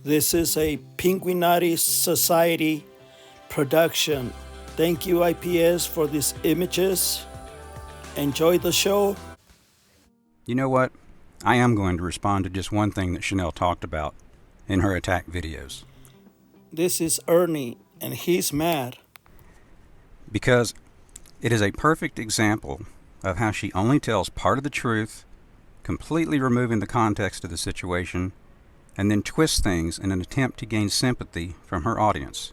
This is a Pinguinati Society production. Thank you, IPS, for these images. Enjoy the show. You know what? I am going to respond to just one thing that Chanel talked about in her attack videos. This is Ernie, and he's mad. Because it is a perfect example of how she only tells part of the truth, completely removing the context of the situation, and then twists things in an attempt to gain sympathy from her audience.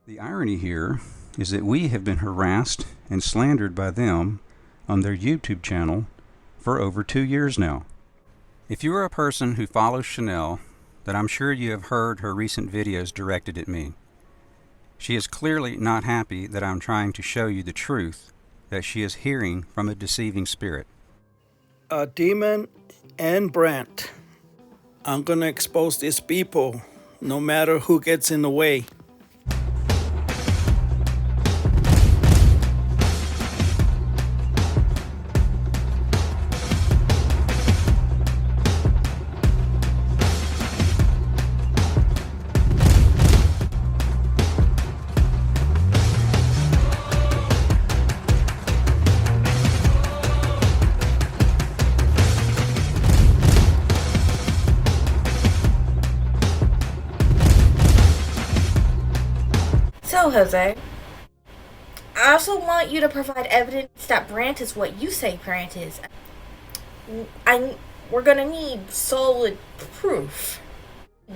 The irony here is that we have been harassed and slandered by them on their YouTube channel for over 2 years now. If you are a person who follows Chanel, then I'm sure you have heard her recent videos directed at me. She is clearly not happy that I'm trying to show you the truth that she is hearing from a deceiving spirit. A demon and Brant. I'm gonna expose these people, no matter who gets in the way. So, Jose, I also want you to provide evidence that Brant is what you say Brant is. We're gonna need solid proof.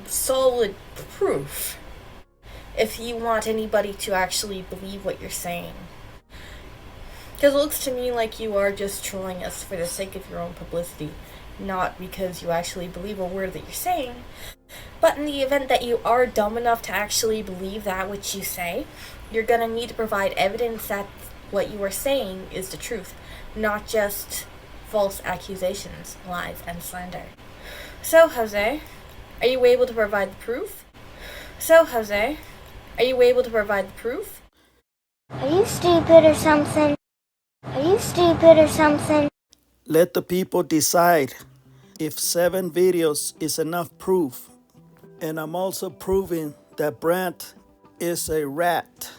Solid proof. If you want anybody to actually believe what you're saying. Because it looks to me like you are just trolling us for the sake of your own publicity. Not because you actually believe a word that you're saying. But in the event that you are dumb enough to actually believe that which you say, you're going to need to provide evidence that what you are saying is the truth, not just false accusations, lies, and slander. So, Jose, are you able to provide the proof? Are you stupid or something? Let the people decide if 7 videos is enough proof. And I'm also proving that Brant is a rat.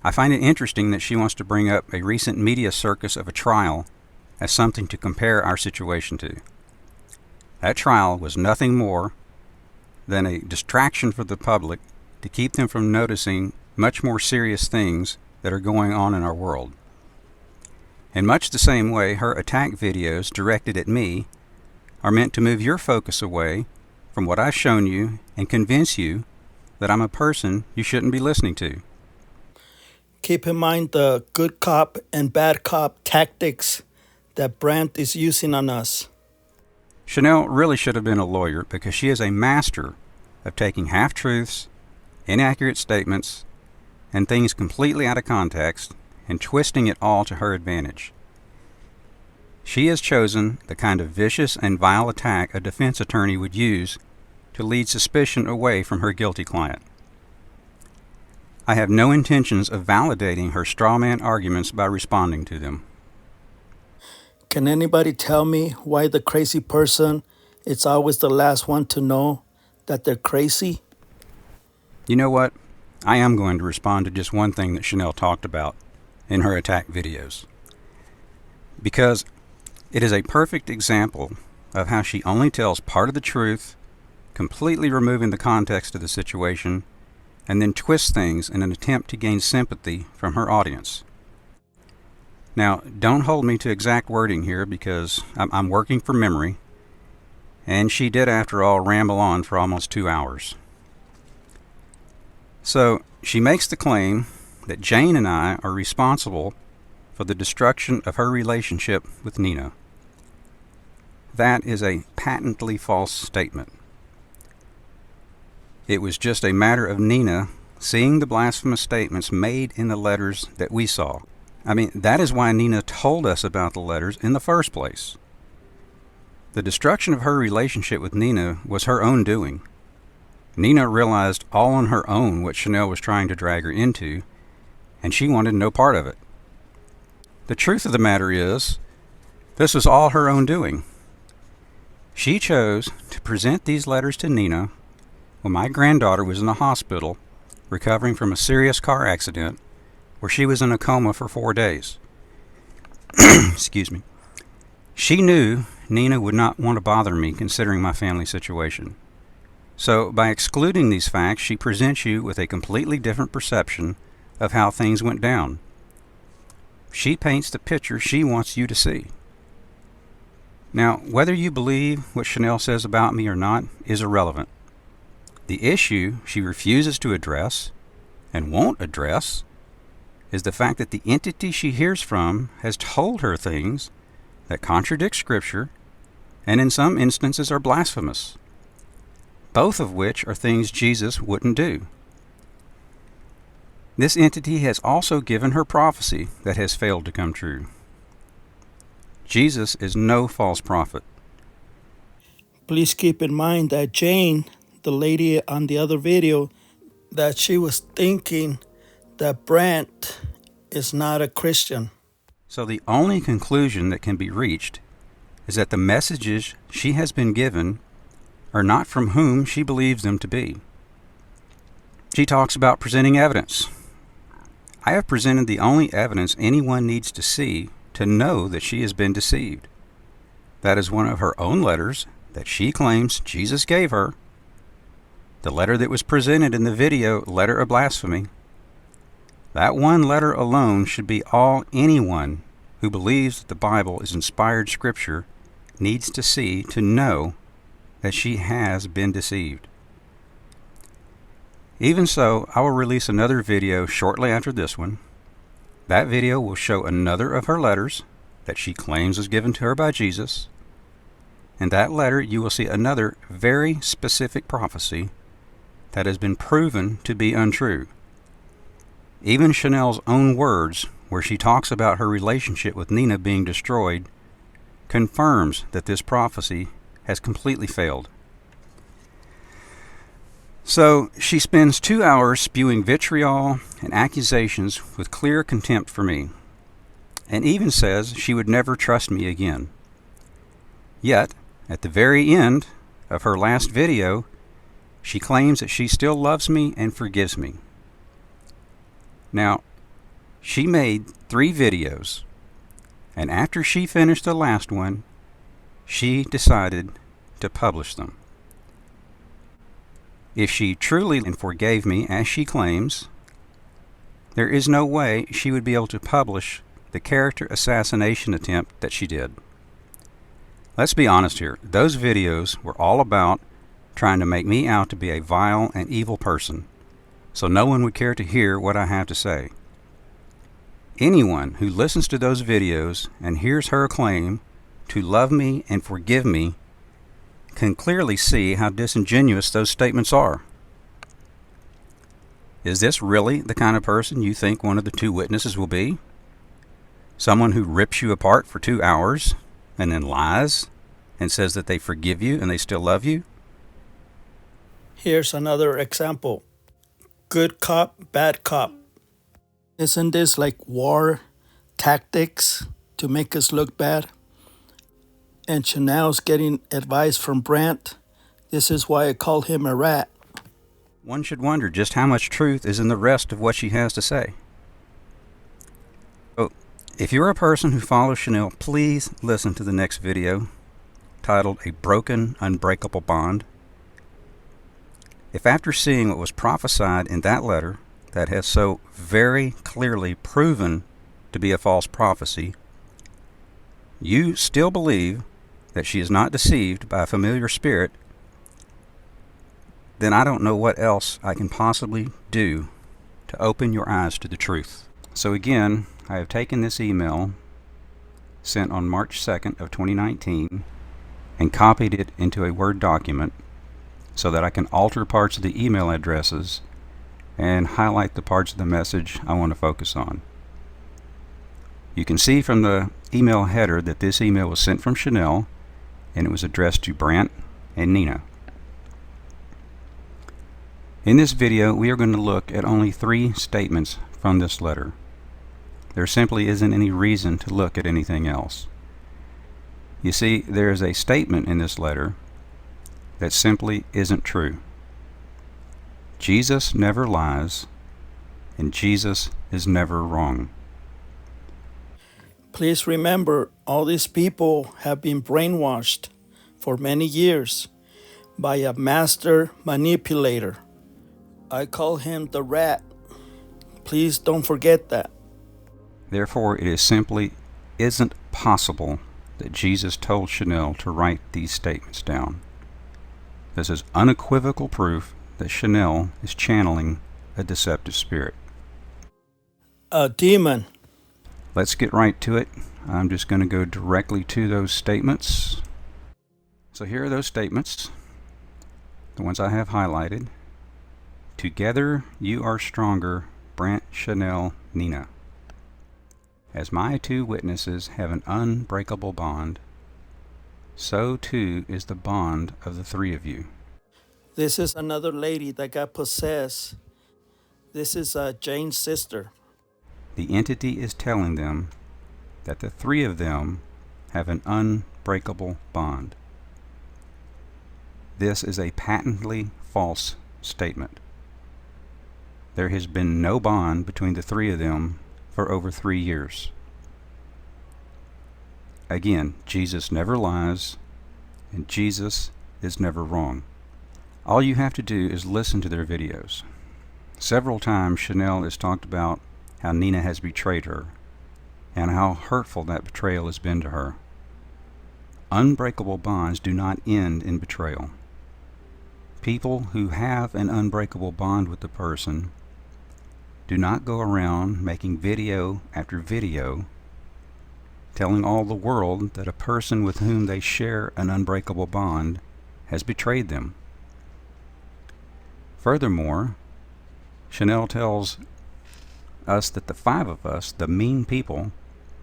I find it interesting that she wants to bring up a recent media circus of a trial as something to compare our situation to. That trial was nothing more than a distraction for the public to keep them from noticing much more serious things that are going on in our world. In much the same way, her attack videos directed at me are meant to move your focus away from what I've shown you and convince you that I'm a person you shouldn't be listening to. Keep in mind the good cop and bad cop tactics that Brant is using on us. Chanel really should have been a lawyer because she is a master of taking half-truths, inaccurate statements, and things completely out of context and twisting it all to her advantage. She has chosen the kind of vicious and vile attack a defense attorney would use to lead suspicion away from her guilty client. I have no intentions of validating her straw man arguments by responding to them. Can anybody tell me why the crazy person is always the last one to know that they're crazy? You know what? I am going to respond to just one thing that Chanel talked about in her attack videos, because it is a perfect example of how she only tells part of the truth, completely removing the context of the situation, and then twists things in an attempt to gain sympathy from her audience. Now, don't hold me to exact wording here because I'm working from memory, and she did, after all, ramble on for almost 2 hours. So, she makes the claim that Jane and I are responsible for the destruction of her relationship with Nina. That is a patently false statement. It was just a matter of Nina seeing the blasphemous statements made in the letters that we saw. I mean, that is why Nina told us about the letters in the first place. The destruction of her relationship with Nina was her own doing. Nina realized all on her own what Chanel was trying to drag her into, and she wanted no part of it. The truth of the matter is, this was all her own doing. She chose to present these letters to Nina when my granddaughter was in the hospital recovering from a serious car accident where she was in a coma for 4 days. Excuse me. She knew Nina would not want to bother me considering my family situation. So by excluding these facts, she presents you with a completely different perception of how things went down. She paints the picture she wants you to see. Now, whether you believe what Chanel says about me or not is irrelevant. The issue she refuses to address, and won't address, is the fact that the entity she hears from has told her things that contradict Scripture and in some instances are blasphemous, both of which are things Jesus wouldn't do. This entity has also given her prophecy that has failed to come true. Jesus is no false prophet. Please keep in mind that Jane, the lady on the other video, that she was thinking that Brant is not a Christian. So the only conclusion that can be reached is that the messages she has been given are not from whom she believes them to be. She talks about presenting evidence. I have presented the only evidence anyone needs to see to know that she has been deceived. That is one of her own letters that she claims Jesus gave her, the letter that was presented in the video, Letter of Blasphemy. That one letter alone should be all anyone who believes that the Bible is inspired Scripture needs to see to know that she has been deceived. Even so, I will release another video shortly after this one. That video will show another of her letters that she claims was given to her by Jesus. In that letter, you will see another very specific prophecy that has been proven to be untrue. Even Chanel's own words, where she talks about her relationship with Nina being destroyed, confirms that this prophecy has completely failed. So she spends 2 hours spewing vitriol and accusations with clear contempt for me, and even says she would never trust me again. Yet, at the very end of her last video, she claims that she still loves me and forgives me. Now, she made 3 videos, and after she finished the last one, she decided to publish them. If she truly forgave me, as she claims, there is no way she would be able to publish the character assassination attempt that she did. Let's be honest here. Those videos were all about trying to make me out to be a vile and evil person, so no one would care to hear what I have to say. Anyone who listens to those videos and hears her claim to love me and forgive me can clearly see how disingenuous those statements are. Is this really the kind of person you think one of the two witnesses will be? Someone who rips you apart for 2 hours and then lies and says that they forgive you and they still love you? Here's another example. Good cop, bad cop. Isn't this like war tactics to make us look bad? And Chanel's getting advice from Brant. This is why I call him a rat. One should wonder just how much truth is in the rest of what she has to say. So, if you're a person who follows Chanel, please listen to the next video titled A Broken, Unbreakable Bond. If after seeing what was prophesied in that letter that has so very clearly proven to be a false prophecy, you still believe that she is not deceived by a familiar spirit, then I don't know what else I can possibly do to open your eyes to the truth. So again, I have taken this email sent on March 2nd of 2019 and copied it into a Word document so that I can alter parts of the email addresses and highlight the parts of the message I want to focus on. You can see from the email header that this email was sent from Chanel and it was addressed to Brant and Nina. In this video, we are going to look at only 3 statements from this letter. There simply isn't any reason to look at anything else. You see, there is a statement in this letter that simply isn't true. Jesus never lies, and Jesus is never wrong. Please remember, all these people have been brainwashed for many years by a master manipulator. I call him the rat. Please don't forget that. Therefore, it simply isn't possible that Jesus told Chanel to write these statements down. This is unequivocal proof that Chanel is channeling a deceptive spirit. A demon. Let's get right to it. I'm just going to go directly to those statements. So here are those statements, the ones I have highlighted. Together you are stronger, Brant, Chanel, Nina. As my 2 witnesses have an unbreakable bond, so too is the bond of the 3 of you. This is another lady that got possessed. This is Jane's sister. The entity is telling them that the 3 of them have an unbreakable bond. This is a patently false statement. There has been no bond between the 3 of them for over 3 years. Again, Jesus never lies, and Jesus is never wrong. All you have to do is listen to their videos. Several times Chanel has talked about how Nina has betrayed her, and how hurtful that betrayal has been to her. Unbreakable bonds do not end in betrayal. People who have an unbreakable bond with the person do not go around making video after video telling all the world that a person with whom they share an unbreakable bond has betrayed them. Furthermore, Chanel tells us that the 5 of us, the mean people,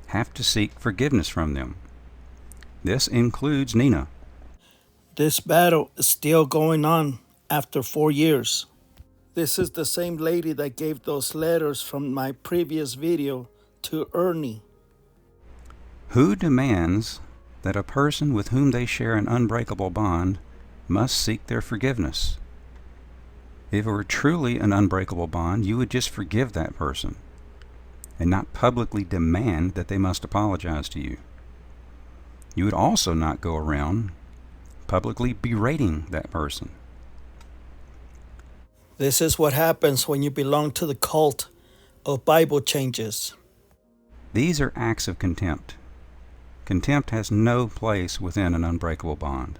have to seek forgiveness from them. This includes Nina. This battle is still going on after 4 years. This is the same lady that gave those letters from my previous video to Ernie. Who demands that a person with whom they share an unbreakable bond must seek their forgiveness? If it were truly an unbreakable bond, you would just forgive that person and not publicly demand that they must apologize to you. You would also not go around publicly berating that person. This is what happens when you belong to the cult of Bible changes. These are acts of contempt. Contempt has no place within an unbreakable bond.